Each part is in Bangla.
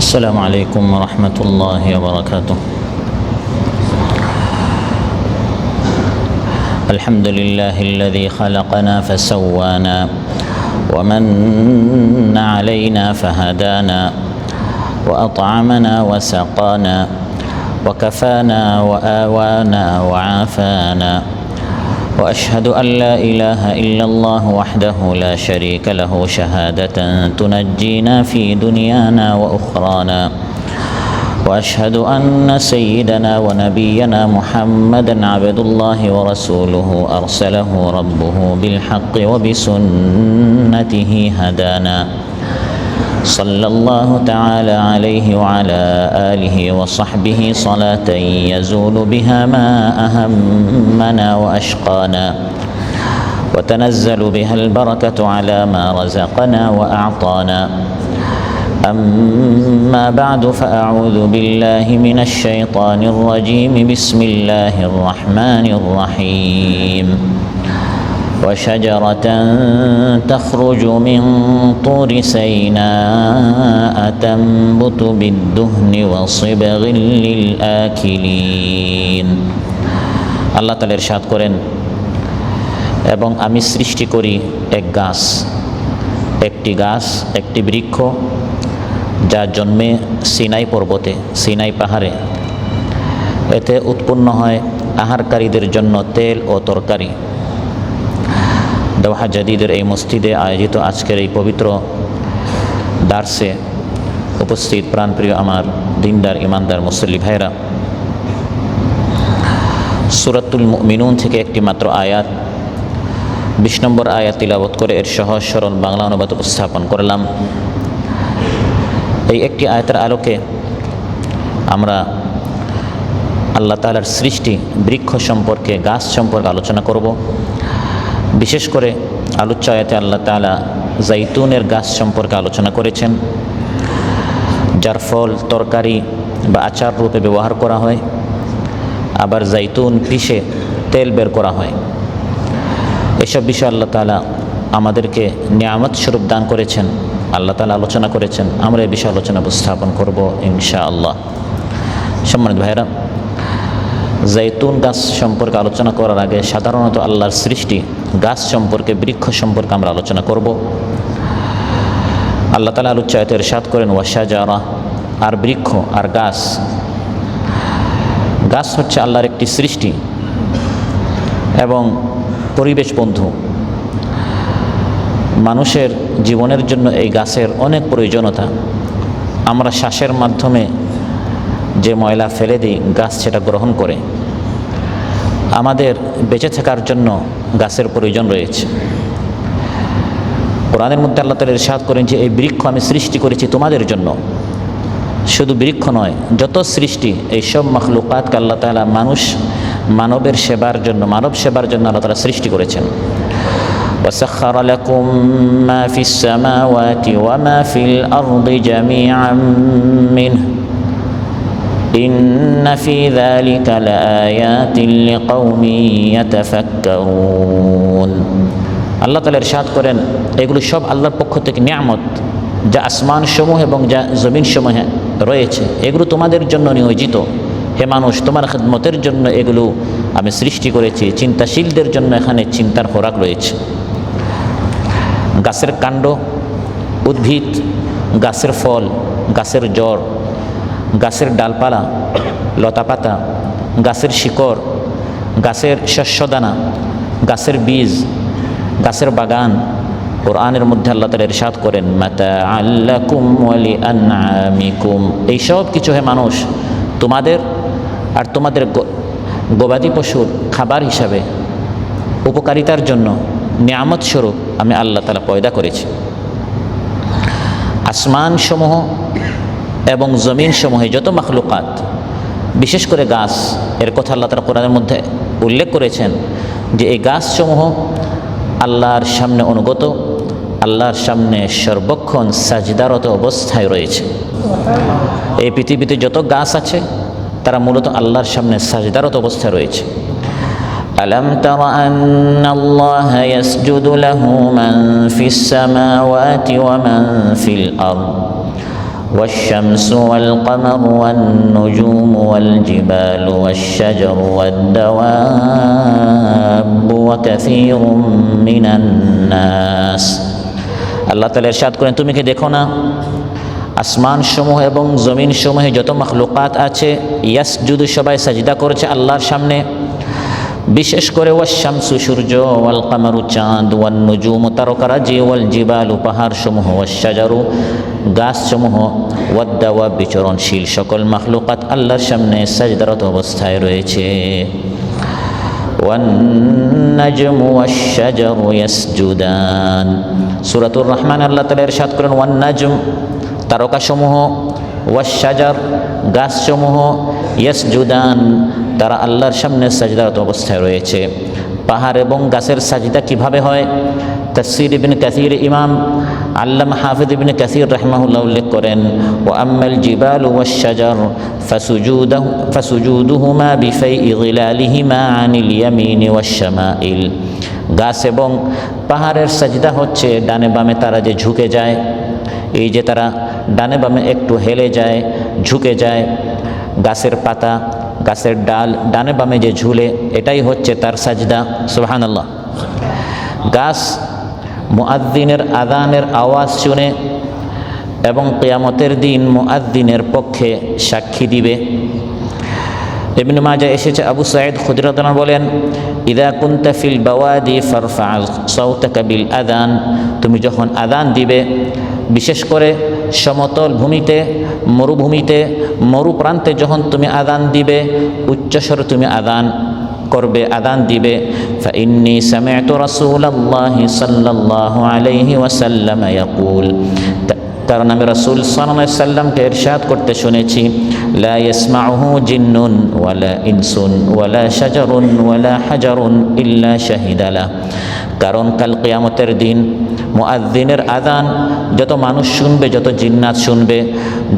السلام عليكم ورحمة الله وبركاته. الحمد لله الذي خلقنا فسوانا ومن علينا فهدانا وأطعمنا وسقانا وكفانا وآوانا وعافانا، وأشهد أن لا إله إلا الله وحده لا شريك له شهادة تنجينا في دنيانا وأخرانا، وأشهد أن سيدنا ونبينا محمدًا عبد الله ورسوله أرسله ربه بالحق وبسنته هدانا، صلى الله تعالى عليه وعلى آله وصحبه صلاة يزول بها ما أهمنا وأشقانا، وتنزل بها البركة على ما رزقنا وأعطانا. أما بعد، فأعوذ بالله من الشيطان الرجيم. بسم الله الرحمن الرحيم. وشجرة تخرج من طور سيناء تنبت بالدهن وصبغ للآكلين। আল্লাহ তাআলা ইরশাদ করেন, এবং আমি সৃষ্টি করি একটি গাছ, একটি বৃক্ষ, যা জন্মে সিনাই পর্বতে, সিনাই পাহাড়ে। এতে উৎপন্ন হয় আহারকারীদের জন্য তেল ও তরকারি। দোহা জাদিদের এই মসজিদে আয়োজিত আজকের এই পবিত্র দার্সে উপস্থিত প্রাণপ্রিয় আমার দিনদার ইমানদার মুসল্লি ভাইরা, সূরাতুল মুমিনুন থেকে একটি মাত্র আয়াত, ২০ নম্বর আয়াত তিলাওয়াত করে এর সহজ সরল বাংলা অনুবাদ উপস্থাপন করলাম। এই একটি আয়াতের আলোকে আমরা আল্লাহ তাআলার সৃষ্টি বৃক্ষ সম্পর্কে, গাছ সম্পর্কে আলোচনা করব। বিশেষ করে আলোচ্য আয়াতে আল্লাহ তাআলা জাইতুনের গাছ সম্পর্কে আলোচনা করেছেন, যার ফল তরকারি বা আচার রূপে ব্যবহার করা হয়, আবার জাইতুন পিষে তেল বের করা হয়। এসব বিষয়ে আল্লাহ তাআলা আমাদেরকে নিয়ামত স্বরূপ দান করেছেন, আল্লাহ তাআলা আলোচনা করেছেন। আমরা এই বিষয়ে আলোচনা উপস্থাপন করব ইনশাআল্লাহ। সম্মানিত ভাইরা, জাইতুন গাছ সম্পর্কে আলোচনা করার আগে সাধারণত আল্লাহর সৃষ্টি গাছ সম্পর্কে, বৃক্ষ সম্পর্কে আমরা আলোচনা করব। আল্লাহ তাআলা আলোচ্য আয়াতে ইরশাদ করেন, ওয়াশাজারা, আর বৃক্ষ আর গাছ। গাছ হচ্ছে আল্লাহর একটি সৃষ্টি এবং পরিবেশ বন্ধু। মানুষের জীবনের জন্য এই গাছের অনেক প্রয়োজনীয়তা। আমরা শ্বাসের মাধ্যমে যে ময়লা ফেলে দিই, গাছ সেটা গ্রহণ করে। আমাদের বেঁচে থাকার জন্য গাছের প্রয়োজন রয়েছে। কোরআনের মধ্যে আল্লাহ তাআলা ইরশাদ করেন যে এই বৃক্ষ আমি সৃষ্টি করেছি তোমাদের জন্য। শুধু বৃক্ষ নয়, যত সৃষ্টি, এই সব মাখলুকাতকে আল্লাহ তাআলা মানবের সেবার জন্য, মানব সেবার জন্য আল্লাহ তাআলা সৃষ্টি করেছেন। وسخر لكم ما في السماوات وما في الأرض جميعا منه إن في ذلك لآيات لقوم يتفكرون। আল্লাহ তাআলা ইরশাদ করেন, এগুলো সব আল্লাহর পক্ষ থেকে নিয়ামত, যা আসমান সমূহ এবং যা জমিন সমূহে রয়েছে, এগুলো তোমাদের জন্য নিয়োজিত। হে মানুষ, তোমার খিদমতের জন্য এগুলো আমি সৃষ্টি করেছি। চিন্তাশীলদের জন্য এখানে চিন্তার খোরাক রয়েছে। গাছের কাণ্ড, উদ্ভিদ, গাছের ফল, গাছের জড়, গাছের ডালপালা, লতাপাতা, গাছের শিকড়, গাছের শস্যদানা, গাছের বীজ, গাছের বাগান। কোরআনের মধ্যে আল্লাহ তাআলা ইরশাদ করেন, মাতাআল লাকুম ওয়া লিআনআমিকুম। এই সব কিছু হে মানুষ তোমাদের আর তোমাদের গবাদি পশুর খাবার হিসাবে, উপকারিতার জন্য, নিয়ামত স্বরূপ আমি আল্লাহ তাআলা পয়দা করেছি। আসমান সমূহ এবং জমিন সমূহে যত মাখলুকাত, বিশেষ করে গাছ, এর কথা আল্লাহ তাআলা কোরআনের মধ্যে উল্লেখ করেছেন যে এই গাছসমূহ আল্লাহর সামনে অনুগত, আল্লাহর সামনে সর্বক্ষণ সাজদারত অবস্থায় রয়েছে। এই পৃথিবীতে যত গাছ আছে তারা মূলত আল্লাহর সামনে সাজদারত অবস্থায় রয়েছে। ألم تر أن الله يسجد له من في السماوات ومن في الأرض والشمس والقمر والنجوم والجبال والشجر والدواب وكثير من الناس আল্লাহ তাআলা ইরশাদ করেন, তুমি কি দেখো না আসমান সমূহ এবং জমিন সমূহে যত মাখলুকাত আছে, ইয়াসজুদু সবাই সাজদা করেছে আল্লাহর সামনে। বিশেষ করে ওয়াশ-শামসু সূর্য, ওয়াল কামারু চাঁদ, ওয়ান নুজুমু তারকারাজি, ওয়াল জিবালু পাহাড় সমূহ, ওয়াশ-শাজারু গাছ সমূহ, ওয়াদ দাওয়াব বিচরণশীল সকল মাখলুকাত আল্লাহর সামনে সাজদারত অবস্থায় রয়েছে। ওয়ান নাজমু ওয়াশ-শাজারু ইয়াসজুদান, সূরাতুর রহমান আল্লাহ তাআলা ইরশাদ করেন, ওয়ান নাজম তারকাসমূহ, ওয়াশ-শাজার গাছসমূহ, ইয়াসজুদান তারা আল্লাহর সামনে সাজদারত অবস্থায় রয়েছে। পাহাড় এবং গাছের সাজদা কিভাবে হয়? তাফসীর ইবনে কাসীর ইমাম আল্লামা হাফিজ ইবনে কাসীর রাহিমাহুল্লাহ উল্লেখ করেন, ওয়া আম্মাল জিবালু ওয়াশ-শাজার ফাসুজুদুহুমা বিফাইই যিলালিহিমা আনিল ইয়ামিনি ওয়াশ-শামাইল, গাছ এবং পাহাড়ের সাজদা হচ্ছে ডানে বামে তারা যে ঝুঁকে যায়, এই যে তারা ডানে বামে একটু হেলে যায়, ঝুঁকে যায়, গাছের পাতা গাছের ডাল ডানে বামে যে ঝুলে, এটাই হচ্ছে তার সাজদা। সুবহানাল্লাহ। গাছ মুআদ্দিনের আযানের আওয়াজ শুনে এবং কিয়ামতের দিন মুআদ্দিনের পক্ষে সাক্ষী দিবে। ইবনে মাজাহ এসেছে, আবু সাঈদ খুদরী রাদিয়াল্লাহু আনহু বলেন, ইযা কুনতা ফিল বাওয়াদি ফারফা সাওতাকা বিল আযান, তুমি যখন আযান দিবে, বিশেষ করে সমতল ভূমিতে, মরুভূমিতে, মরুপ্রান্তে যখন তুমি আযান দিবে, উচ্চস্বরে তুমি আযান করবে, আযান দিবে। ফাইন্নী সামি'তু রাসূলাল্লাহি সাল্লাল্লাহু আলাইহি ওয়াসাল্লাম ইয়াকুল, কারণ আমি রাসূল সাল্লাল্লাহু আলাইহি ওয়াসাল্লামকে ইরশাদ করতে শুনেছি, লা ইয়াসমাউহু জিন্নুন ওয়ালা ইনসুন ওয়ালা শাজারুন ওয়ালা হাজারুন ইল্লা শাহিদালা, কারণ কাল কিয়ামতের দিন মুআদ্দিনের আযান যত মানুষ শুনবে, যত জিন্নাত শুনবে,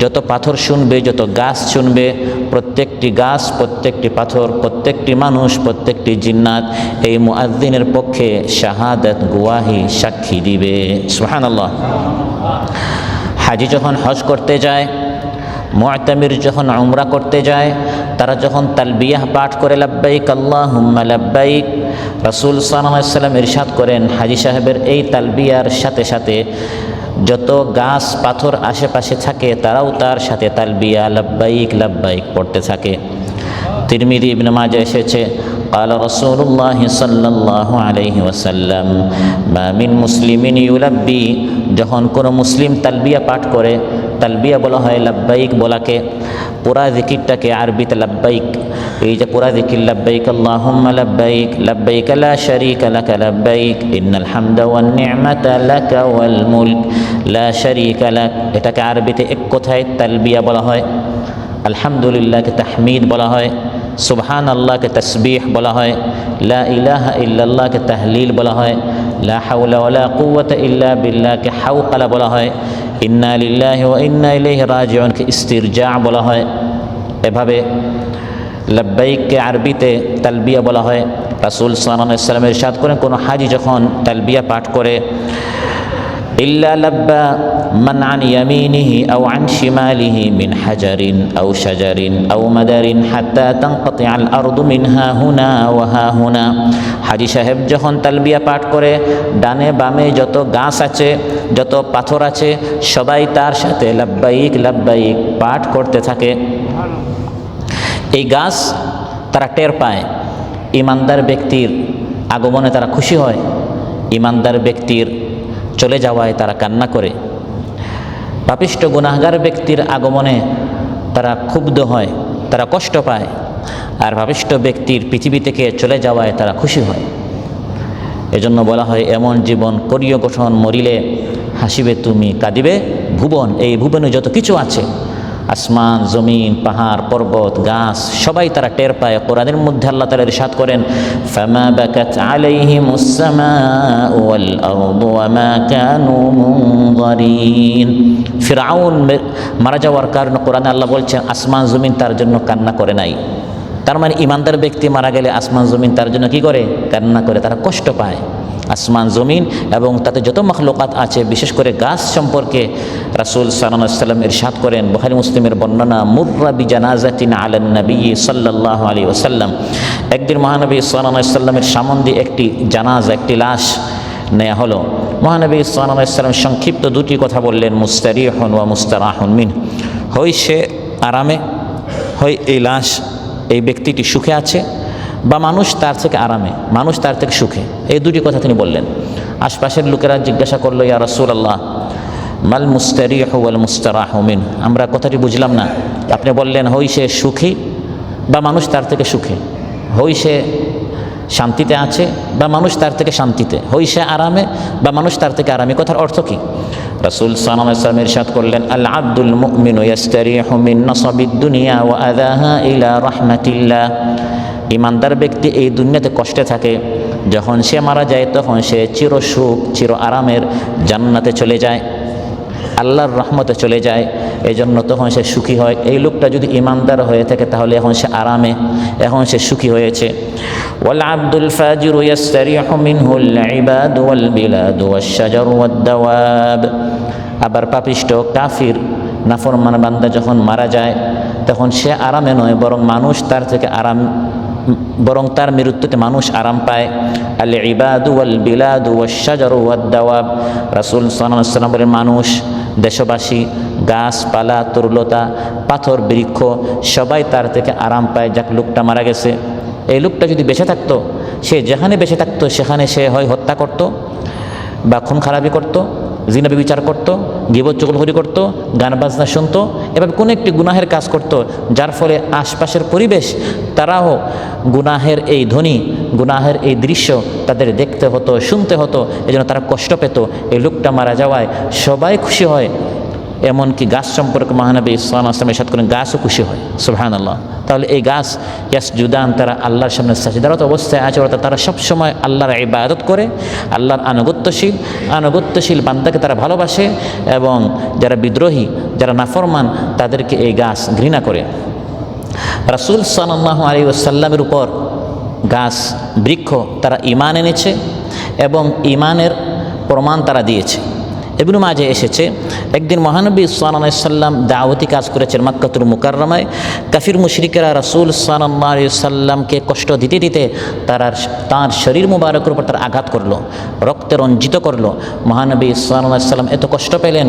যত পাথর শুনবে, যত গাছ শুনবে, প্রত্যেকটি গাছ, প্রত্যেকটি পাথর, প্রত্যেকটি মানুষ, প্রত্যেকটি জিন্নাত এই মুআদ্দিনের পক্ষে শাহাদাত গুয়াহি সাক্ষী দিবে। সুবহানাল্লাহ। হাজি যখন হজ করতে যায়, মুআতামির যখন উমরা করতে যায়, তারা যখন তালবিয়াহ পাঠ করে লাব্বাইক আল্লাহুম্মা লাব্বাইক, রাসূল সাল্লাল্লাহু আলাইহি ওয়াসাল্লাম ইরশাদ করেন, হাজি সাহেবের এই তালবিয়ার সাথে সাথে যত গাছ পাথর আশেপাশে থাকে তারাও তার সাথে তালবিয়া লাব্বাইক লাব্বাইক পড়তে থাকে। তিরমিজি ইবনে মাজাহ এসেছে, قال رسول الله صلى الله عليه وسلم ما من مسلم يلبي, যখন কোনো মুসলিম তালবিয়া পাঠ করে, তালবিয়া বলা হয় লাব্বাইক বলাকে, পুরা জিকিরটাকে আরবিতে লাব্বাইক, এই যে পুরা জিকির লাব্বাইক আল্লাহুম্মা লাব্বাইক লাব্বাইক লা শারীকা লাকা লাব্বাইক ইন্নাল হামদা ওয়ান নি'মাতা লাকা ওয়াল মুলক লা শারীকা লাক, এটাকে আরবিতে এক কথায় তালবিয়া বলা হয়। আলহামদুলিল্লাহকে তাহমিদ বলা হয়, সুবহান আল্লাহকে তসবিহ বলা হয়, লা ইলাহা ইল্লাল্লাহকে তাহলিল বলা হয়, লা হাওলা ওয়ালা কুওয়াতা ইল্লা বিল্লাহকে হাওকালা বলা হয়, ইন্না লিল্লাহি ওয়া ইন্না ইলাইহি রাজিউনকে ইস্তিরজা বলা হয়। এভাবে লাব্বাইককে আরবিতে তালবিয়া বলা হয়। রাসূল সাল্লাল্লাহু আলাইহি ওয়াসাল্লাম ইরশাদ করেন, কোনো হাজি যখন তালবিয়া পাঠ করে, ইল্লা লাব্বা মান আন ইয়ামিনিহি আও আন শিমালিহি মিন হাজারিন আও শাজারিন আও মাদারিন হাত্তা তানকাতিআ আল আরদু মিনহা হুনা ওয়া হা হুনা, হাজি সাহেব যখন তালবিয়া পাঠ করে, ডানে বামে যত গাছ আছে, যত পাথর আছে, সবাই তার সাথে লাব্বাইক লাব্বাইক পাঠ করতে থাকে। এই গাছ তারা টের পায়, ইমানদার ব্যক্তির আগমনে তারা খুশি হয়, ইমানদার ব্যক্তির চলে যাওয়ায় তারা কান্না করে, পাপিষ্ঠ গুনাহগার ব্যক্তির আগমনে তারা ক্ষুব্ধ হয়, তারা কষ্ট পায়, আর পাপিষ্ঠ ব্যক্তির পৃথিবী থেকে চলে যাওয়ায় তারা খুশি হয়। এজন্য বলা হয়, এমন জীবন করিও গঠন, মরিলে হাসিবে তুমি, কাঁদিবে ভুবন। এই ভুবনে যত কিছু আছে, আসমান, জমিন, পাহাড়, পর্বত, গাছ, সবাই তারা টের পায়। কোরআনের মধ্যে আল্লাহ তাআলা ইরশাদ করেন, ফামা বাকাত আলাইহিমুস সামাউ ওয়াল আরদু ওয়া মা কানু মুনযারিন। ফিরআউন মারা যাওয়ার কারণে কোরআনে আল্লাহ বলছেন, আসমান জমিন তার জন্য কান্না করে নাই। তার মানে ইমানদার ব্যক্তি মারা গেলে আসমান জমিন তার জন্য কি করে? কান্না করে, তারা কষ্ট পায়। আসমান জমিন এবং তাতে যত মখলুকাত আছে, বিশেষ করে গাছ সম্পর্কে রাসূল সাল্লাল্লাহু আলাইহি ওয়াসাল্লাম ইরশাদ করেন, বুখারী মুসলিমের বর্ণনা, মুররা বিজানাজাতিন আলান নবী সাল্লাল্লাহু আলাইহি ওয়াসাল্লাম। একদিন মহানবী সাল্লাল্লাহু আলাইহি ওয়াসাল্লামের সামনে একটি জানাজা, একটি লাশ নেওয়া হলো। মহানবী সাল্লাল্লাহু আলাইহি ওয়াসাল্লাম সংক্ষিপ্ত দুটি কথা বললেন, মুস্তারিহুন ওয়া মুস্তারাহুন মিন। হয় সে আরামে, হয় এই লাশ, এই ব্যক্তিটি সুখে আছে, বা মানুষ তার থেকে আরামে, মানুষ তার থেকে সুখে। এই দুটি কথা তিনি বললেন। আশপাশের লোকেরা জিজ্ঞাসা করলো, ইয়া রাসূলুল্লাহ, মাল মুস্তারিহু ওয়াল মুস্তারাহু মিন। আমরা কথাটি বুঝলাম না। আপনি বললেন হয় সে সুখী বা মানুষ তার থেকে সুখে, হয় সে শান্তিতে আছে বা মানুষ তার থেকে শান্তিতে, হয় সে আরামে বা মানুষ তার থেকে আরামে। কথার অর্থ কি? রাসূল সাল্লাল্লাহু আলাইহি ওয়াসাল্লাম ইরশাদ করলেন, আল আবদুল মুমিনু ইয়াস্তারিহু মিন নাসাবিদ দুনিয়া ওয়া আযাহা ইলা রাহমাতিল্লাহ। ইমানদার ব্যক্তি এই দুনিয়াতে কষ্টে থাকে, যখন সে মারা যায় তখন সে চির সুখ, চির আরামের জান্নাতে চলে যায়, আল্লাহর রহমতে চলে যায়। এই জন্য তখন সে সুখী হয়। এই লোকটা যদি ইমানদার হয়ে থাকে তাহলে এখন সে আরামে, এখন সে সুখী হয়েছে। ওয়াল আবদুল ফাজিরু ইয়াস্তারিহু মিনহুল ইবাদ ওয়াল বিলাদ ওয়াশ শাজার ওয়াদ দাওয়াব। আবার পাপিষ্ট, কাফির, নাফরমান বান্দা যখন মারা যায় তখন সে আরামে নয়, বরং মানুষ তার থেকে বরং তার মৃত্যুতে মানুষ আরাম পায়। আল ইবাদু ওয়াল বিলাদু ওয়াশ শাজারু ওয়াদ দাওয়াব। রাসূল সাল্লাল্লাহু আলাইহি ওয়াসাল্লাম বলেন, মানুষ, দেশবাসী, গাছপালা, তরুলতা, পাথর, বৃক্ষ সবাই তার থেকে আরাম পায়। যাক, লোকটা মারা গেছে, এই লোকটা যদি বেঁচে থাকতো, সে যেখানে বেঁচে থাকতো সেখানে সে হয় হত্যা করত, বা খুন খারাপি করত, জিনা ব্যভিচার করত, গীবত চুগলখড়ি করত, গান বাজনা শুনত, এভাবে কোনো একটি গুনাহের কাজ করত, যার ফলে আশপাশের পরিবেশ তারাও গুনাহের এই ধ্বনি, গুনাহের এই দৃশ্য তাদের দেখতে হতো, শুনতে হতো। এই জন্য তারা কষ্ট পেত। এই লোকটা মারা যাওয়ায় সবাই খুশি হয়। এমনকি গাছ সম্পর্কে মহানবী সাল্লাল্লাহু আলাইহি ওয়াসাল্লাম ইরশাদ করেন, গাছও খুশি হয়। সুবহানাল্লাহ। তাহলে এই গাছ ইয়াসজুদান, তারা আল্লাহর সামনে সাজদারত অবস্থায় আছে, অর্থাৎ তারা সবসময় আল্লাহর ইবাদত করে, আল্লাহর আনুগত্যশীল বান্দাকে তারা ভালোবাসে, এবং যারা বিদ্রোহী, যারা নাফরমান, তাদেরকে এই গাছ ঘৃণা করে। রাসূল সাল্লাল্লাহু আলাইহি ওয়াসাল্লামের উপর গাছ, বৃক্ষ তারা ঈমান এনেছে এবং ঈমানের প্রমাণ তারা দিয়েছে। ইবনে মাজাহ এসেছে, একদিন মহানবী সাল্লাল্লাহু আলাইহি ওয়াসাল্লাম দাওয়াতি কাজ করেছেন মক্কাতুল মুকাররমায়। কাফির মুশরিকেরা রাসূল সাল্লাল্লাহু আলাইহি ওয়াসাল্লামকে কষ্ট দিতে দিতে তার শরীর মুবারকের উপর তার আঘাত করলো, রক্তে রঞ্জিত করলো। মহানবী সাল্লাল্লাহু আলাইহি ওয়াসাল্লাম এত কষ্ট পেলেন,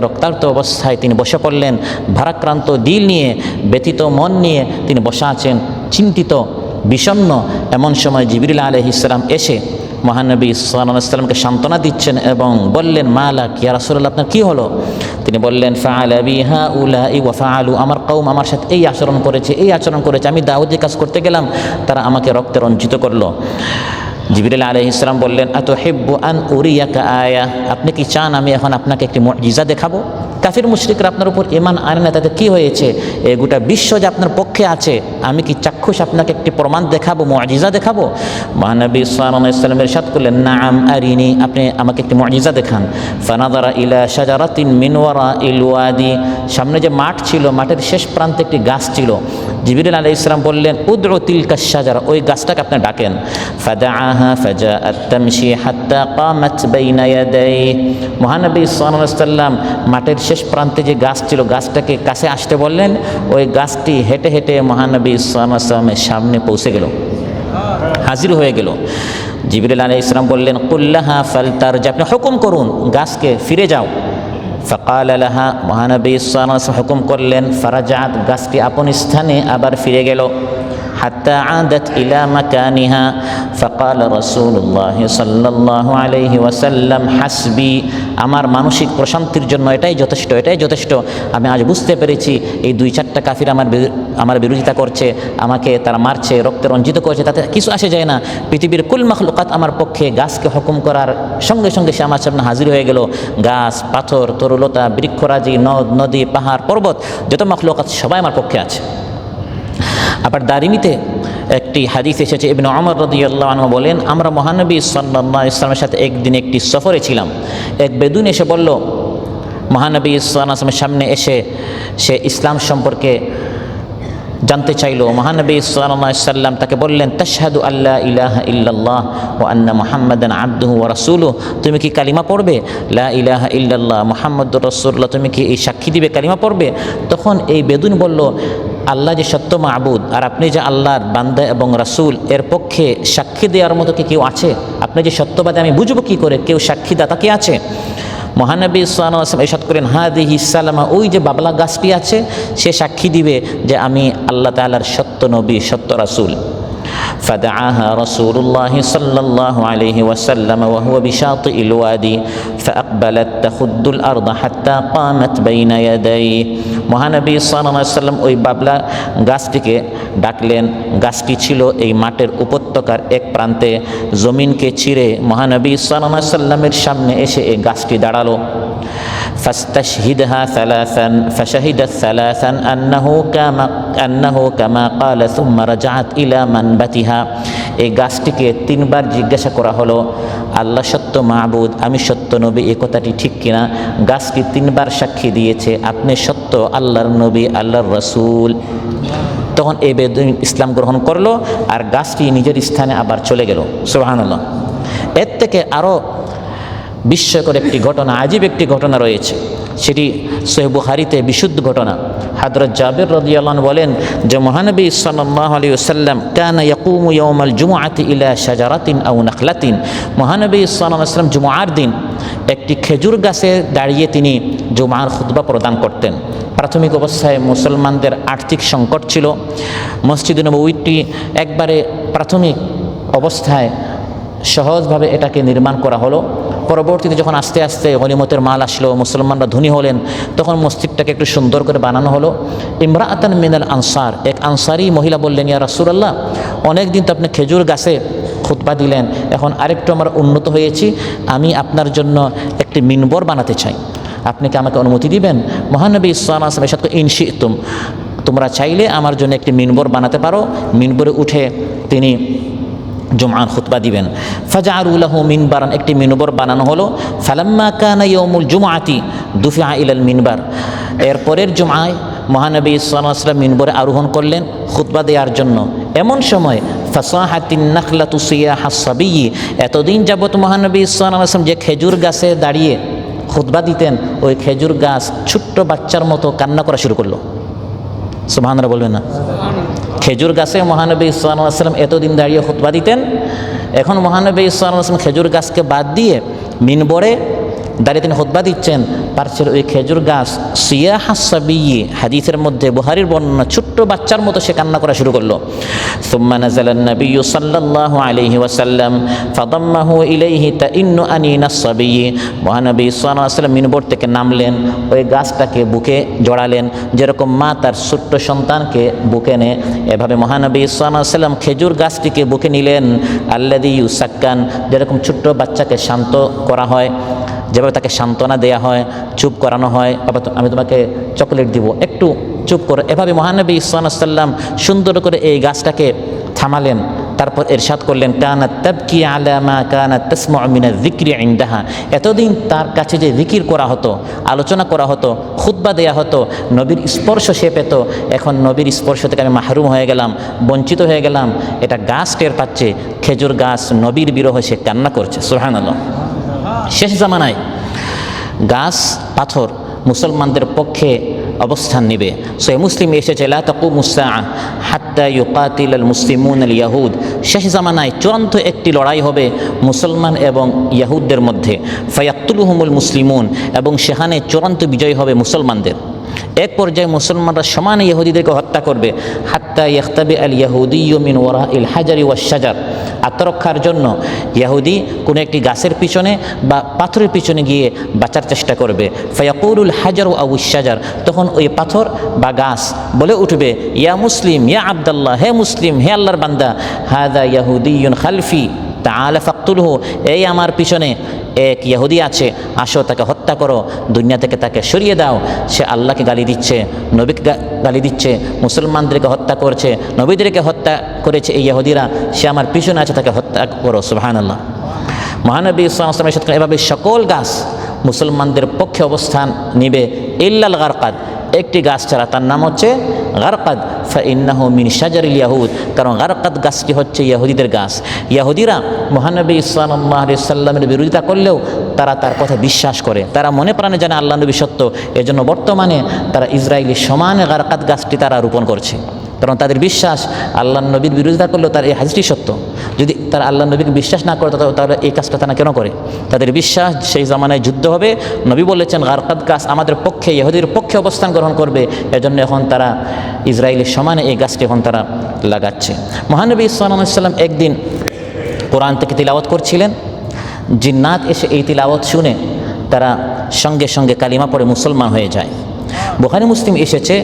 রক্তাক্ত অবস্থায় তিনি বসে পড়লেন, ভারাক্রান্ত দিল নিয়ে, ব্যথিত মন নিয়ে তিনি বসে আছেন, চিন্তিত, বিষণ্ণ। এমন সময় জিবরিল আলাইহিস সালাম এসে মহানবী সাল্লাল্লাহু আলাইহি ওয়াসাল্লামকে সান্ত্বনা দিচ্ছেন এবং বললেন, মালাক ইয়া রাসূলুল্লাহ, আপনার কী হলো? তিনি বললেন, ফাআলা বি হাউলাই ওয়া ফাআলু, আমার কওম আমার সাথে এই আচরণ করেছে, এই আচরণ করেছে। আমি দাওয়াতি কাজ করতে গেলাম, তারা আমাকে রক্তে রঞ্জিত করলো। জিবরিল আলাইহিস সালাম বললেন, আতুহিব্বু আন উরিয়াকা আয়া, আপনি কি চান আমি এখন আপনাকে একটি মুজিজা দেখাবো? কাফির মুশরিকরা আপনার উপর ঈমান আনে না, তাতে কী হয়েছে? এই গোটা বিশ্ব যে আপনার পক্ষে আছে, আমি কি চাক্ষুষ আপনাকে একটি প্রমাণ দেখাবো, মুজিজা দেখাবো? মহানবী সাল্লাল্লাহু আলাইহি ওয়াসাল্লাম ইরশাদ করলেন, নাআম আরিনি, আপনি আমাকে একটি মুজিজা দেখান। ফানাযারা ইলা শাজারাতিন মিন ওয়ারাইল ওয়াদি, সামনে যে মাঠ ছিল, মাঠের শেষ প্রান্তে একটি গাছ ছিল। জিবরিল আলাইহিস সালাম বললেন, উদউ তিলকা শাজারা, ওই গাছটাকে আপনি ডাকেন। ফাদাআহা ফাজাআত তামশি হাত্তা কামাত বাইনা ইয়াদাইহি, মহানবী সাল্লাল্লাহু আলাইহি ওয়াসাল্লাম মাঠের শেষ প্রান্তে যে গাছ ছিল, গাছটাকে কাছে আসতে বললেন। ওই গাছটি হেঁটে হেঁটে মহানবী সাল্লাল্লাহু আলাইহি ওয়াসাল্লামের সামনে পৌঁছে গেল, হাজির হয়ে গেল। জিবরিল আলাইহিস সালাম বললেন, কুল্লাহা ফালতারজি, আপনি হুকুম করুন গাছকে ফিরে যাও। ফাকাল লাহা, মহানবী সাল্লাল্লাহু আলাইহি ওয়াসাল্লাম হুকুম করলেন। ফারাজাত, গাছটি আপন স্থানে আবার ফিরে গেল। হাত্তা আদাত ইলা মাকানিহা। ফাকাল রাসূলুল্লাহ সাল্লাল্লাহু আলাইহি ওয়াসাল্লাম, হাসবি, আমার মানসিক প্রশান্তির জন্য এটাই যথেষ্ট, এটাই যথেষ্ট। আমি আজ বুঝতে পেরেছি এই 2-4টা কাফির আমার বিরোধিতা করছে, আমাকে তারা মারছে, রক্তে রঞ্জিত করছে, তাতে কিছু আসে যায় না। পৃথিবীর কুল মাখলুকাত আমার পক্ষে, গাছকে হুকুম করার সঙ্গে সঙ্গে সে আমার সামনে হাজির হয়ে গেল। গাছ, পাথর, তরুলতা, বৃক্ষরাজি, নদ নদী, পাহাড়, পর্বত, যত মাখলুকাত সবাই আমার পক্ষে আছে। আবার দারিমিতে একটি হাদিস এসেছে, ইবনে ওমর রাদিয়াল্লাহু আনহু বলেন, আমরা মহানবী সাল্লাল্লাহু আলাইহি ওয়াসাল্লামের সাথে একদিন একটি সফরে ছিলাম। এক বেদুইন এসে বলল, মহানবী সাল্লাল্লাহু আলাইহি ওয়াসাল্লামের সামনে এসে সে ইসলাম সম্পর্কে জানতে চাইল। মহানবী সাল্লাল্লাহু আলাইহি সাল্লাম তাকে বললেন, তাশহাদু আল্লা ইলাহা ইল্লাল্লাহ ওয়া আন্না মুহাম্মাদান আবদুহু ওয়া রাসূলুহু, তুমি কি কালিমা পড়বে? লা ইলাহা ইল্লাল্লাহ মুহাম্মাদুর রাসূলুল্লাহ, তুমি কি এই সাক্ষী দিবে, কালিমা পড়বে? তখন এই বেদুইন বলল, আল্লাহ যে সত্য মাবুদ আর আপনি যে আল্লাহর বান্দা এবং রাসূল, এর পক্ষে সাক্ষী দেওয়ার মতো কি কেউ আছে? আপনি যে সত্যবাদী আমি বুঝবো কি করে, কেউ সাক্ষীদাতা কি আছে? মহানবী সাল্লাল্লাহু আলাইহি ওয়াসাল্লাম ইরশাদ করেন, হাদিহি সালামা, ওই যে বাবলা গাছটি আছে সে সাক্ষী দিবে যে আমি আল্লাহ তাআলার সত্য নবী, সত্য রাসূল। فدعاها رسول الله صلى الله عليه وسلم وهو بشاطئ الوادي فأقبلت تخد الأرض حتى قامت بين يديه। মহানবী সাল্লাল্লাহু আলাইহি ওয়াসাল্লাম ওই বাবলা গাছটিকে ডাকলেন। গাছটি ছিল এই মাঠের উপত্যকার এক প্রান্তে। জমিনকে চিরে মহানবী সাল্লাল্লাহু আলাইহি ওয়াসাল্লামের সামনে এসে এই গাছটি দাঁড়ালো। فاستشهدها ثلاثا فشهدت ثلاثا أنه كما قال ثم رجعت إلى منبتها। এই গাছটিকে তিনবার জিজ্ঞাসা করা হলো, আল্লাহ সত্য মাবুদ, আমি সত্য নবী, এই কথাটি ঠিক কিনা? গাছটি তিনবার সাক্ষী দিয়েছে আপনি সত্য আল্লাহর নবী, আল্লাহর রাসূল। তখন এই বেদুইন ইসলাম গ্রহণ করলো আর গাছটি নিজের স্থানে আবার চলে গেল। সুবহানাল্লাহ। এর থেকে আরও বিস্ময়কর একটি ঘটনা, আজীব একটি ঘটনা রয়েছে, সেটি সহিহ বুখারীতে বিশুদ্ধ ঘটনা। হযরত জাবির রাদিয়াল্লাহু আনহু বলেন যে মহানবী সাল্লাল্লাহু আলাইহি ওয়াসাল্লাম কানা ইয়াকুমু ইয়াওমাল জুমআতি ইলা শাজারাতিন আও নাখলাতিন। মহানবী সাল্লাল্লাহু আলাইহি ওয়াসাল্লাম জুমআর দিন একটি খেজুর গাছে দাঁড়িয়ে তিনি জুমআর খুতবা প্রদান করতেন। প্রাথমিক অবস্থায় মুসলমানদের আর্থিক সংকট ছিল। মসজিদে নববীটি একবারে প্রাথমিক অবস্থায় সহজভাবে এটাকে নির্মাণ করা হলো। পরবর্তীতে যখন আস্তে আস্তে গনিমতের মাল আসলো, মুসলমানরা ধনী হলেন, তখন মসজিদটাকে একটু সুন্দর করে বানানো হলো। ইমরাআতান মিনাল আনসার, এক আনসারি মহিলা বললেন, ইয়া রাসূলুল্লাহ, অনেক দিন তো আপনি খেজুর গাছে খুতবা দিলেন, এখন আরেকটু আমরা উন্নত হয়েছি, আমি আপনার জন্য একটি মিনবর বানাতে চাই, আপনি কি আমাকে অনুমতি দিবেন? মহানবী সাল্লাল্লাহু আলাইহি ওয়াসাল্লাম ইরশাদ করেন, ইনশিতুম, তোমরা চাইলে আমার জন্য একটি মিনবর বানাতে পারো। মিনবরে উঠে তিনি জুমআর খুতবা দিবেন। ফাজআলু লাহু মিনবারান, একটি মিনবর বানানো হলো। ফালাম্মা কানা ইয়াউমুল জুমআতি দুফিআ ইলাল মিনবার, এর পরের জুমআয় মহানবী সাল্লাল্লাহু আলাইহি ওয়াসাল্লাম মিনবরে আরোহণ করলেন খুতবা দেওয়ার জন্য। এমন সময় ফাসাহাতিন নাখলাতু সিয়াহাস সাবিয়্যি, এতদিন যাবত মহানবী সাল্লাল্লাহু আলাইহি ওয়াসাল্লাম যে খেজুর গাছে দাঁড়িয়ে খুতবা দিতেন, ওই খেজুর গাছ ছোট্ট বাচ্চার মতো কান্না করা শুরু করলো। সুবহানাল্লাহ বলবেন না? খেজুর গাছে মহানবী সাল্লাল্লাহু আলাইহি ওয়াসাল্লাম এতদিন দাঁড়িয়ে খুতবা দিতেন, এখন মহানবী সাল্লাল্লাহু আলাইহি ওয়াসাল্লাম খেজুর গাছকে বাদ দিয়ে মিনবরে দাঁড়িয়ে তিনি খুতবা দিচ্ছেন। পারছেন ওই খেজুর গাছ সিয়াহাস সাবিয়্যি, হাদিসের মধ্যে বুখারীর বর্ণনা, ছোট্ট বাচ্চার মতো সে কান্না করা শুরু করলো। সুম্মা নাযালান নাবিয়্যু সাল্লাল্লাহু আলাইহি ওয়াসাল্লাম ফাদাম্মাহু ইলাইহি তাইন্নু আনিনাস সাবিয়্যি, মহানবী সাল্লাল্লাহু আলাইহি ওয়াসাল্লাম মিনবর থেকে নামলেন, ওই গাছটাকে বুকে জড়ালেন, যেরকম মা তার ছোট্ট সন্তানকে বুকে নেয়, এভাবে মহানবী সাল্লাল্লাহু আলাইহি ওয়াসাল্লাম খেজুর গাছটিকে বুকে নিলেন। আল্লাযী ইউসাক্কান, যেরকম ছোট্ট বাচ্চাকে শান্ত করা হয়, যেভাবে তাকে সান্ত্বনা দেয়া হয়, চুপ করানো হয়, বাবা আমি তোমাকে চকলেট দিব, একটু চুপ করো, এভাবে মহানবী সাল্লাল্লাহু আলাইহি ওয়াসাল্লাম সুন্দর করে এই গাছটাকে থামালেন। তারপর ইরশাদ করলেন, কানাত তাবকি আলা মা কানাত তাসমাউ মিনাজ যিকরি ইনদাহা, এতদিন তার কাছে যে জিকির করা হতো, আলোচনা করা হতো, খুতবা দেয়া হতো, নবীর স্পর্শ সে পেত, এখন নবীর স্পর্শ থেকে আমি মাহরুম হয়ে গেলাম, বঞ্চিত হয়ে গেলাম, এটা গাছ টের পাচ্ছে, খেজুর গাছ নবীর বিরহে সে কান্না করছে। সুবহানাল্লাহ। শেষ জামানায় গাছ পাথর মুসলমানদের পক্ষে অবস্থান নেবে। সহিহ মুসলিম এসেছে, লা তাকুমুস সাআ হাত্তা ইউকাতিলাল মুসলিমুনাল ইয়াহুদ, শেষ জামানায় চূড়ান্ত একটি লড়াই হবে মুসলমান এবং ইয়াহুদদের মধ্যে। ফায়াকতুলুহুমুল মুসলিমুন, এবং সেখানে চূড়ান্ত বিজয় হবে মুসলমানদের। এক পর্যায়ে মুসলমানরা সমানে ইহুদিদেরকে হত্যা করবে। হাত্তা ইয়াখতাবি আল ইয়াহুদিয়্যু মিন ওয়ারাইল হাজারি ওয়াশ শাজার, আত্মরক্ষার জন্য ইহুদি কোনো একটি গাছের পিছনে বা পাথরের পিছনে গিয়ে বাঁচার চেষ্টা করবে। ফায়াকুলুল হাজারু আউ শাজার, তখন ওই পাথর বা গাছ বলে উঠবে, ইয়া মুসলিম ইয়া আব্দুল্লাহ, হে মুসলিম, হে আল্লাহর বান্দা, হাযা ইয়াহুদিয়্যুন খালফি তাআলা ফাকতুলহু, এই আমার পিছনে এক ইহুদি আছে, আসো তাকে হত্যা করো, দুনিয়া থেকে তাকে সরিয়ে দাও। সে আল্লাহকে গালি দিচ্ছে, নবীকে গালি দিচ্ছে, মুসলমানদেরকে হত্যা করছে, নবীদেরকে হত্যা করেছে এই ইহুদিরা, সে আমার পিছনে আছে, তাকে হত্যা করো। সুবহানাল্লাহ। মহানবী সাল্লাল্লাহু আলাইহি ওয়াসাল্লাম এভাবে সকল গাছ মুসলমানদের পক্ষে অবস্থান নিবে, ইল্লাল গারকাদ, একটি গাছ ছাড়া, তার নাম হচ্ছে গারকাদ। ফাইন্নাহু মিন শাজারিল ইয়াহুদ, কারণ গারকাদ গাছটি হচ্ছে ইহুদিদের গাছ। ইহুদিরা মহানবী সাল্লাল্লাহু আলাইহি সাল্লামের বিরোধিতা করলেও তারা তার কথা বিশ্বাস করে, তারা মনে প্রাণে জানে আল্লাহ নবী সত্য। এজন্য বর্তমানে তারা ইসরায়েলি সমানে গারকাদ গাছটি তারা রোপণ করছে, কারণ তাদের বিশ্বাস আল্লাহ নবীর বিরোধিতা করলেও তার এই হাদিসটি সত্য। যদি তারা আল্লাহ নবীকে বিশ্বাস না করে তাহলে এই কাজটা তারা কেন করে? তাদের বিশ্বাস সেই জামানায় যুদ্ধ হবে, নবী বলেছেন গারকাদ গাছ আমাদের পক্ষে, ইহুদির পক্ষে অবস্থান গ্রহণ করবে। এজন্য এখন তারা ইসরায়েলের সমানে এই গাছটি এখন তারা লাগাচ্ছে। মহানবী সাল্লাল্লাহু আলাইহি সাল্লাম একদিন কোরআন থেকে তিলাওয়াত করছিলেন, জিন্নাত এসে এই তিলাওয়াত শুনে তারা সঙ্গে সঙ্গে কালিমা পড়ে মুসলমান হয়ে যায়। বুখারী মুসলিম এসেছে,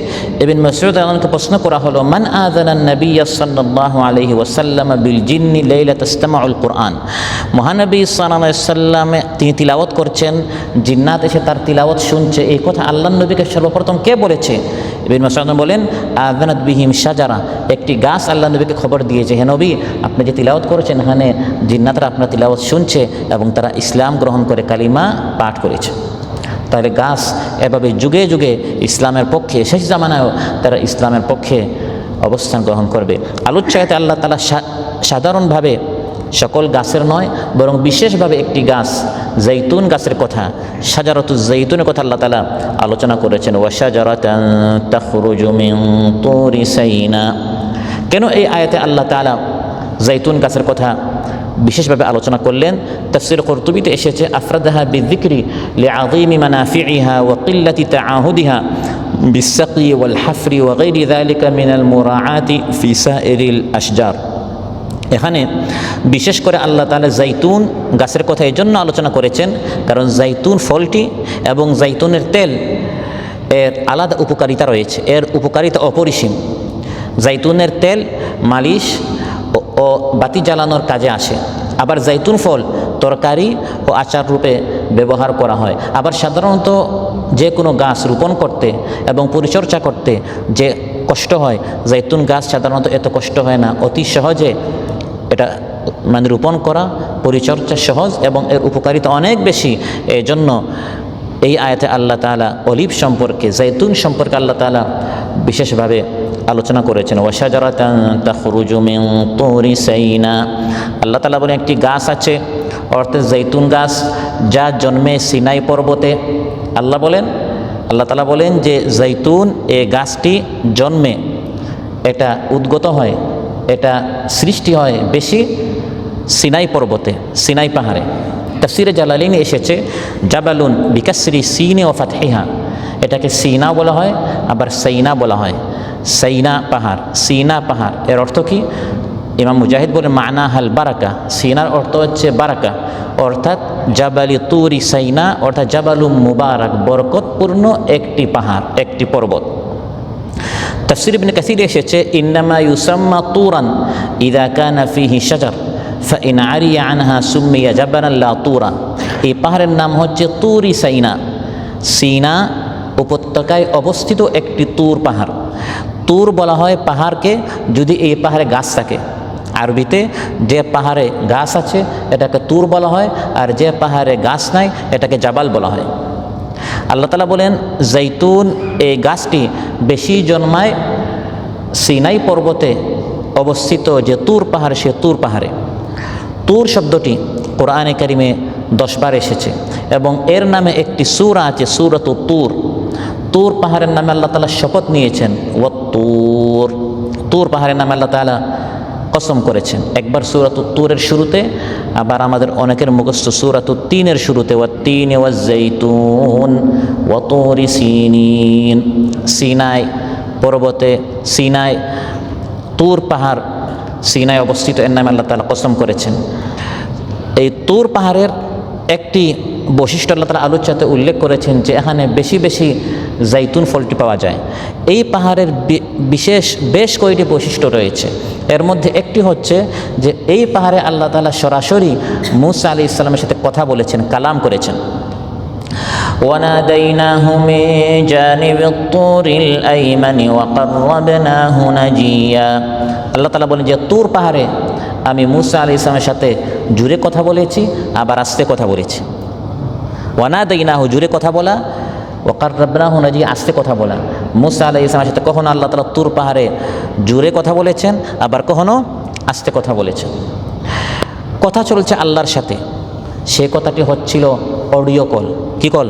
ইবনে মাসউদ রাদিয়াল্লাহু প্রশ্ন করা হলো, মান আযানান নবিয়্য সাল্লাল্লাহু আলাইহি ওয়াসাল্লাম বিল জিন্নি লাইলাত ইসতামাউল কুরআন। মহানবী সাল্লাল্লাহু আলাইহি ওয়াসাল্লাম তিনি তিলাওয়াত করছেন, জিন্নাত এসে তার তিলাওয়াত শুনছে। এই কথা আল্লাহর নবীকে সর্বপ্রথম কে বলেছে? ইবনে মাসউদ বলেন, আযানাত বিহিম শাজারা, একটি গাছ আল্লাহর নবীকে খবর দিয়েছে, হে নবী আপনি যে তিলাওয়াত করেছেন এখানে জিন্নাতরা আপনার তিলাওয়াত শুনছে এবং তারা ইসলাম গ্রহণ করে কালিমা পাঠ করেছে। তাহলে গাছ এভাবে যুগে যুগে ইসলামের পক্ষে, শেষ জামানায়ও তারা ইসলামের পক্ষে অবস্থান গ্রহণ করবে। আলোচ্যায়তে আল্লাহ তাআলা সাধারণভাবে সকল গাছের নয় বরং বিশেষভাবে একটি গাছ জৈতুন গাছের কথা, শাজারাতুজ জৈতুনের কথা আল্লাহ তাআলা আলোচনা করেছেন। ওয়া শাজারাতান তাখরুজু মিন তুরি সাইনা। কেন এই আয়াতে আল্লাহ তাআলা জৈতুন গাছের কথা বিশেষভাবে আলোচনা করলেন? তাফসীর কুরতুবীতে এসেছে, আফরাদাহা বিযিকরি লিআযীমি মানাফিইহা ওয়া কিল্লাতি তাআহুদিহা বিসসাকি ওয়াল হাফরি ওয়া গায়রি যালিকা মিনাল মুরাআতি ফি সাইরিল আশজার। এখানে বিশেষ করে আল্লাহ তাআলা জৈতুন গাছের কথা এই জন্য আলোচনা করেছেন কারণ জৈতুন ফলটি এবং জৈতুনের তেল এর আলাদা উপকারিতা রয়েছে, এর উপকারিতা অপরিসীম। জৈতুনের তেল মালিশ ও বাতি জ্বালানোর কাজে আসে, আবার জৈতুন ফল তরকারি ও আচার রূপে ব্যবহার করা হয়। আবার সাধারণত যে কোনো গাছ রোপণ করতে এবং পরিচর্যা করতে যে কষ্ট হয়, জৈতুন গাছ সাধারণত এত কষ্ট হয় না, অতি সহজে এটা রোপণ করা, পরিচর্যা সহজ এবং এর উপকারিতা অনেক বেশি। এই জন্য এই আয়াতে আল্লাহ তাআলা অলিভ সম্পর্কে, জৈতুন সম্পর্কে আল্লাহ তাআলা বিশেষভাবে আলোচনা করেছেন। ওয়া শাজারাতান তাখরুজু মিন তুরি সাইনা। আল্লাহ তাআলা বলেন একটি গাছ আছে, অর্থাৎ জৈতুন গাছ, যা জন্মে সিনাই পর্বতে। আল্লাহ তাআলা বলেন যে জৈতুন এই গাছটি জন্মে, এটা উদ্গত হয়, এটা সৃষ্টি হয় বেশি সিনাই পর্বতে, সিনাই পাহাড়ে। তাফসীরে জালালাইনে এসেছে, জাবালুন বিকাসরি সিনে ও ফাতহিহা, এটাকে সিনা বলা হয় আবার সাইনা বলা হয়। সাইনা পাহাড়, সিনা পাহাড়, এর অর্থ কি? ইমাম মুজাহিদ বলেন মানা হাল বারাকা, সিনার অর্থ হচ্ছে বারাকা, অর্থাৎ জাবালি তুরি সাইনা অর্থাৎ জাবালুম মুবারাক, বরকতপূর্ণ একটি পাহাড়, একটি পর্বত। তাফসীর ইবনে কাসীর এসেছে, ইন্নামা ইউসাম্মা তুরান ইযা কানা ফিহি শাজার ফাইন আরিয়া আনহা সুম্মিয়া জাবালান লা তুরা। এই পাহাড়ের নাম হচ্ছে তুরি সাইনা, সিনা উপত্যকায় অবস্থিত একটি তুর পাহাড়। তুর বলা হয় পাহাড়কে যদি এই পাহাড়ে গাছ থাকে। আরবিতে যে পাহাড়ে গাছ আছে এটাকে তুর বলা হয়, আর যে পাহাড়ে গাছ নাই এটাকে জাবাল বলা হয়। আল্লাহ তাআলা বলেন জৈতুন এই গাছটি বেশি জন্মায় সিনাই পর্বতে অবস্থিত যে তুর পাহাড়, সে তুর পাহাড়ে। তুর শব্দটি কোরআনে কারিমে 10 বার এসেছে এবং এর নামে একটি সূরা আছে, সূরাতুত তুর। তুর পাহাড়ের নামে আল্লাহ তাআলা শপথ নিয়েছেন, ওয়াত-তুর, তুর পাহাড়ের নামে আল্লাহ তাআলা কসম করেছেন। একবার সূরাতুত তুরের শুরুতে, আবার আমাদের অনেকের মুখস্থ সূরাতুত তিনের শুরুতে, ওয়াত-তিনি ওয়াজ-জাইতুন ওয়া তুরি সিনিন। সিনাই পর্বতে, সিনাই তুর পাহাড় সিনাই অবস্থিত, এর নামে আল্লাহ তাআলা কসম করেছেন। এই তুর পাহাড়ের একটি বৈশিষ্ট্য আল্লাহ তাআলা আলোচ্যতে উল্লেখ করেছেন যে এখানে বেশি বেশি জৈতুন ফলটি পাওয়া যায়। এই পাহাড়ের বিশেষ বেশ কয়েকটি বৈশিষ্ট্য রয়েছে, এর মধ্যে একটি হচ্ছে যে এই পাহাড়ে আল্লাহ তাআলা সরাসরি মূসা আলাইহিস সালামের সাথে কথা বলেছেন, কালাম করেছেন। وَنَادَيْنَاهُ مِنْ جَانِبِ الطُّورِ الْأَيْمَنِ وَقَرَّبْنَاهُ نَجِيًّا। আল্লাহ তাআলা বলেন যে তুর পাহাড়ে আমি মূসা আলাইহিস সালামের সাথে জোরে কথা বলেছি, আবার আস্তে কথা বলেছি। ওয়ানাদাইনাহু জোরে কথা বলা ওয়াকাররাবনাহু নাজিয়া, আস্তে কথা বলা। মুসা আলাইহিস সালামের সাথে কখনো আল্লাহ তাআলা তুর পাহাড়ে জোরে কথা বলেছেন, আবার কখনো আস্তে কথা বলেছেন। কথা চলছে আল্লাহর সাথে, সে কথাটি হচ্ছিল অডিও কল। কি কল?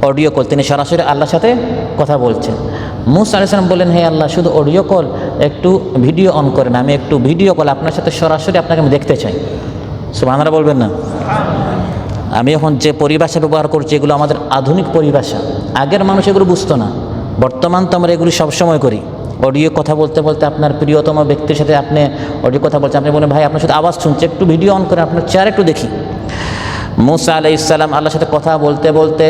Audio call. তিনি সরাসরি আল্লাহর সাথে কথা বলছেন। মুসা আলাইহিস সালাম বললেন, হে আল্লাহ, শুধু অডিও কল, একটু ভিডিও অন করেন, আমি একটু ভিডিও কল আপনার সাথে সরাসরি আপনাকে আমি দেখতে চাই। সুবহানাল্লাহ বলবেন না? আমি এখন যে পরিভাষা ব্যবহার করছি এগুলো আমাদের আধুনিক পরিভাষা, আগের মানুষ এগুলো বুঝতো না। বর্তমান তো আমরা এগুলি সবসময় করি। অডিও কথা বলতে বলতে আপনার প্রিয়তম ব্যক্তির সাথে আপনি অডিও কথা বলছেন, আপনি বলেন, ভাই আপনার সাথে আওয়াজ শুনছে, একটু ভিডিও অন করে আপনার চেহারা একটু দেখি। মুসা আলাইহিস সালাম আল্লাহর সাথে কথা বলতে বলতে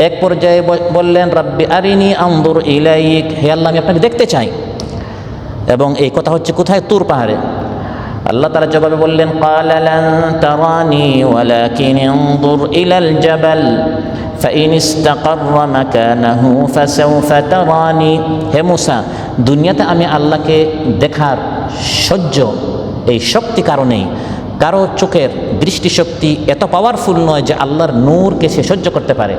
এক পর্যায়ে বললেন, রাব্বি আরিনি আনজুর ইলাইক, হে আল্লাহ, আমি আপনাকে দেখতে চাই। এবং এই কথা হচ্ছে কোথায়? তুর পাহাড়ে। আল্লাহ তাআলা জবাবে বললেন, ক্বালা লান তারানি ওয়ালাকিন ইনজুর ইলাল জাবাল ফাইন ইসতাকাররা মাকানাহু ফাসাউফা তারানি। হে মুসা, দুনিয়াতে আমি আল্লাহকে দেখার সহ্য এই শক্তি কারণেই, কারো চোখের দৃষ্টিশক্তি এত পাওয়ারফুল নয় যে আল্লাহর নূরকে সে সহ্য করতে পারে।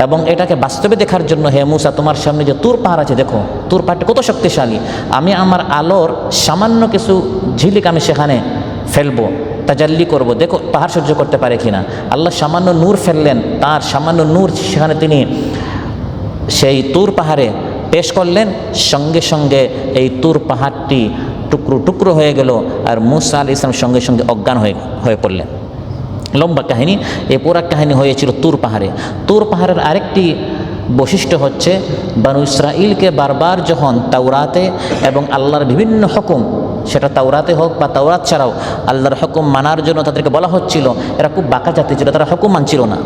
এবং এটাকে বাস্তবে দেখার জন্য, হে মুসা, তোমার সামনে যে তুর পাহাড় আছে, দেখো তুর পাহাড়টা কত শক্তিশালী। আমি আমার আলোর সামান্য কিছু ঝিলিক আমি সেখানে ফেলবো, তাজাল্লি করব, দেখো পাহাড় সহ্য করতে পারে কিনা। আল্লাহ সামান্য নূর ফেললেন, তার সামান্য নূর সেখানে তিনি সেই তুর পাহাড়ে পেশ করলেন। সঙ্গে সঙ্গে এই তুর পাহাড়টি টুকরো টুকরো হয়ে গেল, আর মুসা আলাইহিস সালাম সঙ্গে সঙ্গে অজ্ঞান হয়ে পড়লেন। লম্বা কাহিনী। এই পুরা কাহিনী হয়েছিল তুর পাহাড়ে। তুর পাহাড়ের আরেকটি বৈশিষ্ট্য হচ্ছে, বানু ইসরাইলকে বারবার যখন তাওরাতে এবং আল্লাহর বিভিন্ন হুকুম, সেটা তাওরাতে হোক বা তাওরাত ছাড়াও আল্লাহর হুকুম মানার জন্য তাদেরকে বলা হচ্ছিল, এরা খুব বাঁকা জাতি ছিল, তারা হুকুম মানছিল না।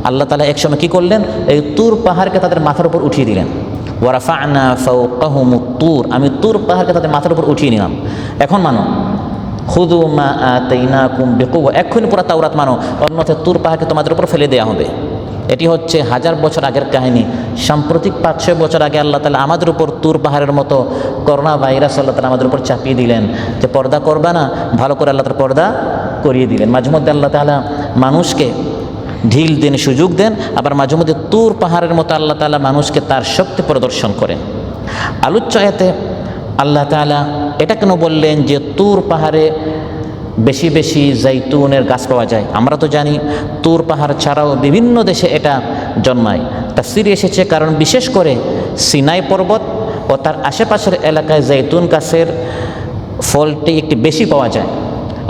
আল্লাহ তাআলা একসময় কী করলেন? এই তুর পাহাড়কে তাদের মাথার উপর উঠিয়ে দিলেন। ওয়ারাফা'না ফাওকাহুমুত তুর, আমি তুর পাহাড়কে তাদের মাথার উপর উঠিয়ে নিলাম। এখন মানো, খুযু মা আতাইনাকুম বিকুওয়া, এক্ষুনি পুরা তাওরাত মানো, অন্যথায় তুর পাহাড়কে তোমাদের উপর ফেলে দেওয়া হবে। এটি হচ্ছে 1000 বছর আগের কাহিনী। সাম্প্রতিক 500 বছর আগে আল্লাহ তাআলা আমাদের উপর তুর পাহাড়ের মতো করোনা ভাইরাস আল্লাহ তাআলা আমাদের উপর চাপিয়ে দিলেন যে পর্দা করবা না, ভালো করে আল্লাহ তাআলা পর্দা করিয়ে দিলেন। মাঝে মধ্যে আল্লাহ তাআলা মানুষকে ঢিল দেন, সুযোগ দেন, আবার মাঝে মধ্যে তুর পাহাড়ের মতো আল্লাহ তাআলা মানুষকে তার শক্তি প্রদর্শন করেন। আলোচ্য আয়াতে আল্লাহ তাআলা এটা কেন বললেন যে তুর পাহাড়ে বেশি বেশি জাইতুনের গাছ পাওয়া যায়? আমরা তো জানি তুর পাহাড় ছাড়াও বিভিন্ন দেশে এটা জন্মায়। তাফসীরে এসেছে, কারণ বিশেষ করে সিনাই পর্বত ও তার আশেপাশের এলাকায় জাইতুন গাছের ফলটি একটু বেশি পাওয়া যায়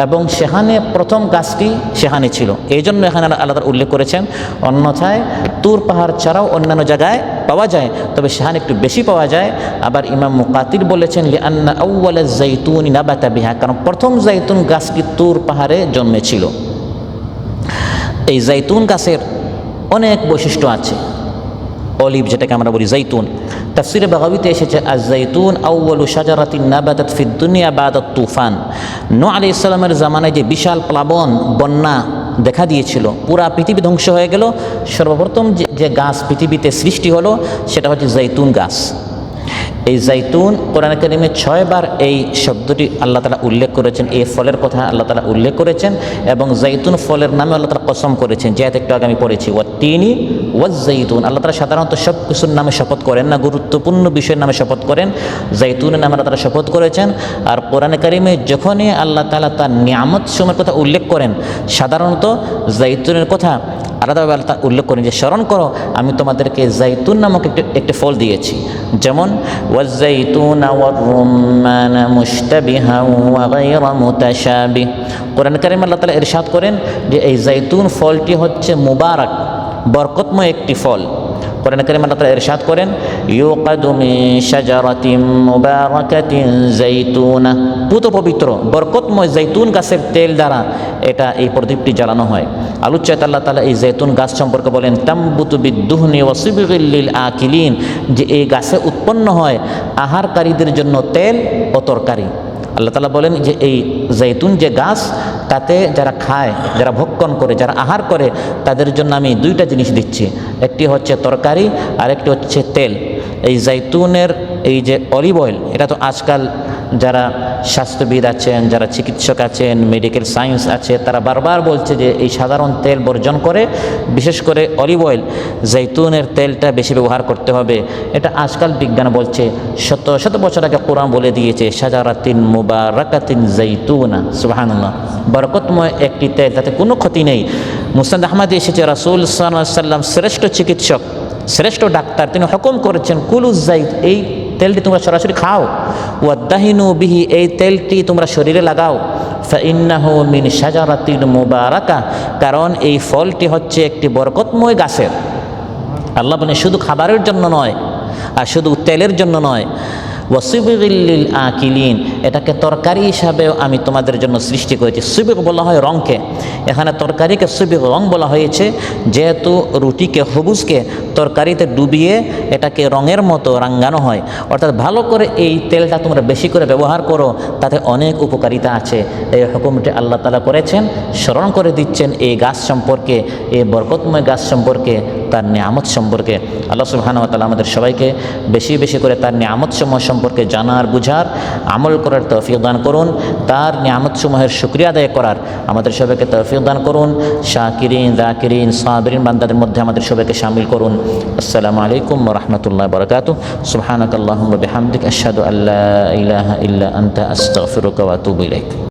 এবং সেখানে প্রথম গাছটি সেখানে ছিল, এই জন্য এখানে আল্লাহ তাআলা উল্লেখ করেছেন। অন্যথায় তুর পাহাড় ছাড়াও অন্যান্য জায়গায় পাওয়া যায়, তবে সেখানে একটু বেশি পাওয়া যায়। আবার ইমাম মুকাতিল বলেছেন, লিআন্না আউওয়ালাজ জাইতুন নাবাতা বিহা, কারণ প্রথম জাইতুন গাছটি তুর পাহাড়ে জন্মেছিল। এই জাইতুন গাছের অনেক বৈশিষ্ট্য আছে। অলিভ যেটাকে আমরা বলি জাইতুন, তাফসীরে বাগাবীতে এসেছে, আজ জাইতুন আউওয়ালু শাজারাতিন নাবাতাত ফিদ দুনিয়া বাদাত তুফান। নূহ আলাইহিস সালামের জামানায় যে বিশাল প্লাবন, বন্যা দেখা দিয়েছিল, পুরা পৃথিবী ধ্বংস হয়ে গেল, সর্বপ্রথম যে গাছ পৃথিবীতে সৃষ্টি হলো সেটা হচ্ছে জাইতুন গাছ। এই জাইতুন কোরআনে কারিমে 6 বার এই শব্দটি আল্লাহ তাআলা উল্লেখ করেছেন, এই ফলের কথা আল্লাহ তাআলা উল্লেখ করেছেন, এবং জাইতুন ফলের নামে আল্লাহ তাআলা কসম করেছেন, যে একটু আগে আমি পড়েছি, ওয়াত্তিনি ওয়াজ-জাইতুন। আল্লাহ তাআলা সাধারণত সব কিছুর নামে শপথ করেন না, গুরুত্বপূর্ণ বিষয়ের নামে শপথ করেন। জাইতুনের নামে আল্লাহ তাআলা শপথ করেছেন। আর কোরআনে কারিমে যখনই আল্লাহ তাআলা তার নিয়ামত সমূহের কথা উল্লেখ করেন, সাধারণত জাইতুনের কথা আলাদাভাবে আল্লাহ উল্লেখ করেন, যে স্মরণ করো আমি তোমাদেরকে জাইতুন নামক একটি ফল দিয়েছি। যেমন ওয়াজ-জাইতুনা ওয়ার-রুম্মানা মুশতাবিহান ওয়া গায়রা মুতাশাবিহ। কোরআন কারিমে আল্লাহ তাআলা ইরশাদ করেন যে এই জাইতুন ফলটি হচ্ছে মুবারক, বরকতময় একটি ফল। কোরআন কারিমে আল্লাহ তাআলা ইরশাদ করেন, ইউকাদু মিন শাজারাতিন মুবারাকাতিন জাইতুনা, পুত পবিত্র বরকতময় জাইতুন গাছের তেল দ্বারা এই প্রদীপটি জ্বালানো হয়। আলোচ্যাত আল্লাহ তাআলা এই জাইতুন গাছ সম্পর্কে বলেন, তামবুতু বিদ্দুহনি ওয়া সিবগিল লিল আকিলিন, যে এই গাছে উৎপন্ন হয় আহারকারীদের জন্য তেল ও তরকারি। আল্লাহ তাআলা বলেন যে এই জাইতুন যে গাছ, তাতে যারা খায়, যারা ভক্ষণ করে, যারা আহার করে, তাদের জন্য আমি 2টা জিনিস দিচ্ছি, একটি হচ্ছে তরকারি আর একটি হচ্ছে তেল। এই জাইতুনের এই যে অলিভ অয়েল, এটা তো আজকাল যারা স্বাস্থ্যবিদ আছেন, যারা চিকিৎসক আছেন, মেডিকেল সায়েন্স আছে, তারা বারবার বলছে যে এই সাধারণ তেল বর্জন করে বিশেষ করে অলিভ অয়েল, জৈতুনের তেলটা বেশি ব্যবহার করতে হবে। এটা আজকাল বিজ্ঞান বলছে, শত শত বছর আগে কোরআন বলে দিয়েছে শাজারাতিন মুবারাকাতিন জৈতুনা, সুবহানাল্লাহ, বরকতময় একটি তেল, তাতে কোনো ক্ষতি নেই। মুসনাদ আহমদে এসেছে রাসূল সাল্লাল্লাহু আলাইহি ওয়াসাল্লাম শ্রেষ্ঠ চিকিৎসক, শ্রেষ্ঠ ডাক্তার, তিনি হুকুম করেছেন কুলুজ জাইত, এই তেলটি তোমরা সরাসরি খাও, ওয়াদাহিনু বিহি, এই তেলটি তোমরা শরীরে লাগাও, ফাইন্নাহু মিন শাজারাতিন মুবারাকা, কারণ এই ফলটি হচ্ছে একটি বরকতময় গাছের। আল্লাহ বলেন শুধু খাবারের জন্য নয় আর শুধু তেলের জন্য নয়, ওয়াসিবিগিল লিল আকিলিন, এটাকে তরকারি হিসাবেও আমি তোমাদের জন্য সৃষ্টি করেছি। সুবিগ বলা হয় রঙকে, এখানে তরকারিকে সুবিগ রং বলা হয়েছে, যেহেতু রুটিকে সবুজকে তরকারিতে ডুবিয়ে এটাকে রঙের মতো রাঙ্গানো হয়। অর্থাৎ ভালো করে এই তেলটা তোমরা বেশি করে ব্যবহার করো, তাতে অনেক উপকারিতা আছে। এই হুকুমটি আল্লাহ তাআলা করেছেন, স্মরণ করে দিচ্ছেন এই গাছ সম্পর্কে, এই বরকতময় গাছ সম্পর্কে, তার নিয়ামত সম্পর্কে। আল্লাহ সুবহানাহু ওয়া তাআলা আমাদের সবাইকে বেশি বেশি করে তার নিয়ামতসমূহ সম্পর্কে জানার, বুঝার, আমল করার তৌফিক দান করুন। তার নিয়ামতসমূহের শুকরিয়া আদায় করার আমাদের সবাইকে তৌফিক দান করুন। শাকিরিন, যাকিরিন, সাবিরিন বান্দাদের মধ্যে আমাদের সবাইকে শামিল করুন। আসসালামু আলাইকুম ওয়া রাহমাতুল্লাহি ওয়া বারাকাতুহু। সুবহানাকাল্লাহুম্মা ওয়া বিহামদিকা আশহাদু আল্লা ইলাহা ইল্লা আনতা আস্তাগফিরুকা ওয়া আতুবু ইলাইক।